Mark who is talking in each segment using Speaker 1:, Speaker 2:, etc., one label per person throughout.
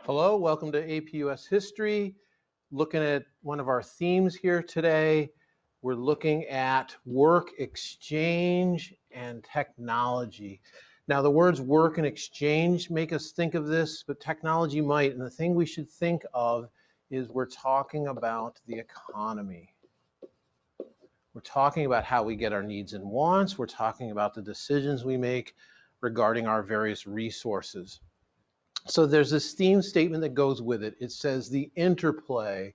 Speaker 1: Hello, welcome to APUS History. Looking at one of our themes here today. We're looking at work exchange and technology. Now, the words work and exchange make us think of this, but technology might. And the thing we should think of is we're talking about the economy. We're talking about how we get our needs and wants. We're talking about the decisions we make regarding our various resources. So there's this theme statement that goes with it. It says the interplay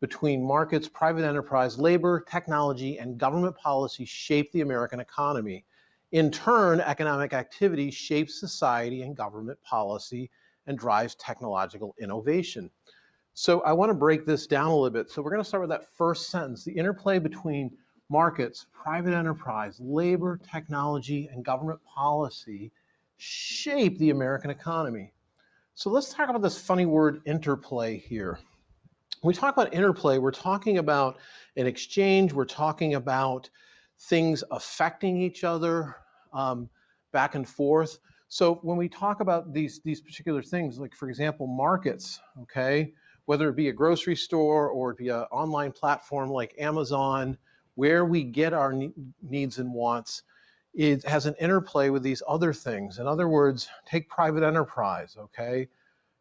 Speaker 1: between markets, private enterprise, labor, technology, and government policy shape the American economy. In turn, economic activity shapes society and government policy and drives technological innovation. So I want to break this down a little bit. So we're going to start with that first sentence. The interplay between markets, private enterprise, labor, technology, and government policy shape the American economy. So let's talk about this funny word interplay here. When we talk about interplay, we're talking about an exchange, we're talking about things affecting each other back and forth. So when we talk about these particular things, like for example, markets, okay, whether it be a grocery store or it be an online platform like Amazon, where we get our needs and wants, it has an interplay with these other things. In other words, take private enterprise, okay?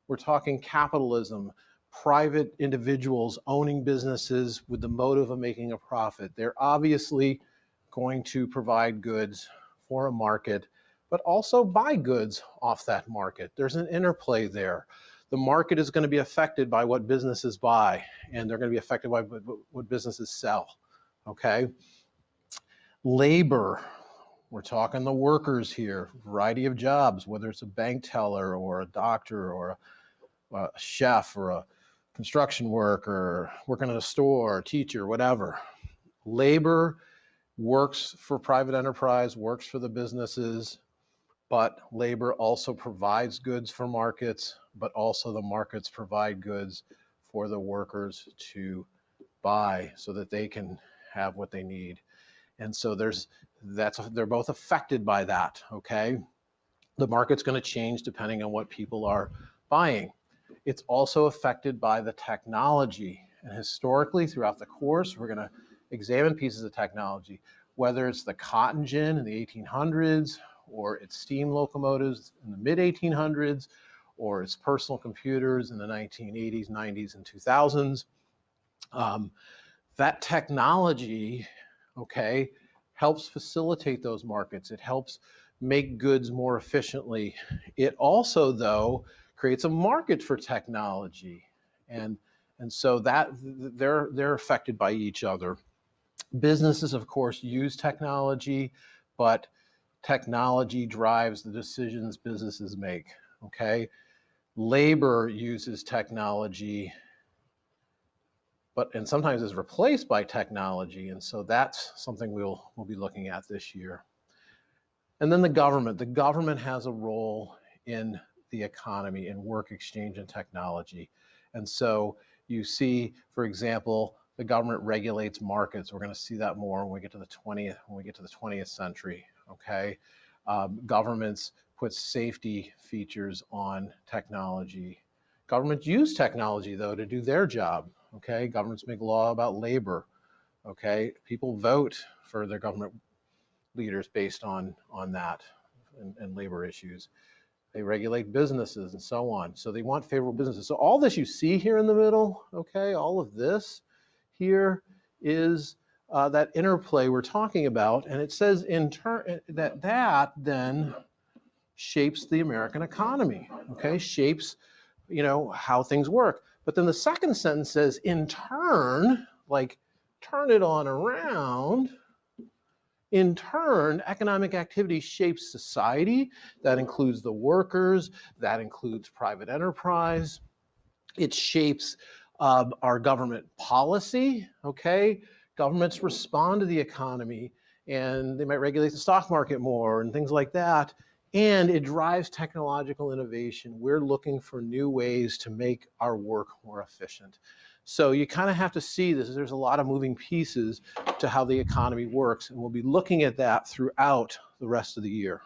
Speaker 1: We're talking capitalism, private individuals owning businesses with the motive of making a profit. They're obviously going to provide goods for a market, but also buy goods off that market. There's an interplay there. The market is going to be affected by what businesses buy, and they're going to be affected by what businesses sell, okay? Labor, we're talking the workers here, variety of jobs, whether it's a bank teller or a doctor or a chef or a construction worker, working in a store, teacher, whatever. Labor works for private enterprise, works for the businesses, but labor also provides goods for markets, but also the markets provide goods for the workers to buy so that they can have what they need. And so they're both affected by that, okay? The market's going to change depending on what people are buying. It's also affected by the technology. And historically, throughout the course, we're going to examine pieces of technology, whether it's the cotton gin in the 1800s, or it's steam locomotives in the mid-1800s, or it's personal computers in the 1980s, 90s, and 2000s. That technology, okay, helps facilitate those markets. It helps make goods more efficiently. It also, though, creates a market for technology, and so that they're affected by each other. Businesses, of course, use technology, but technology drives the decisions businesses make. Okay, labor uses technology, and sometimes is replaced by technology, and so that's something we'll be looking at this year. And then the government has a role in the economy, in work exchange and technology. And so you see, for example, the government regulates markets. We're going to see that more when we get to the 20th century. Okay, governments put safety features on technology. Governments use technology, though, to do their job. Okay, governments make law about labor. Okay, people vote for their government leaders based on that and labor issues. They regulate businesses and so on. So they want favorable businesses. So all this you see here in the middle, okay, all of this here is that interplay we're talking about. And it says in turn that then shapes the American economy, okay, shapes, how things work. But then the second sentence says, in turn, like turn it on around, in turn, economic activity shapes society. That includes the workers, that includes private enterprise. It shapes our government policy, okay? Governments respond to the economy, and they might regulate the stock market more and things like that. And it drives technological innovation. We're looking for new ways to make our work more efficient. So you kind of have to see this. There's a lot of moving pieces to how the economy works, and we'll be looking at that throughout the rest of the year.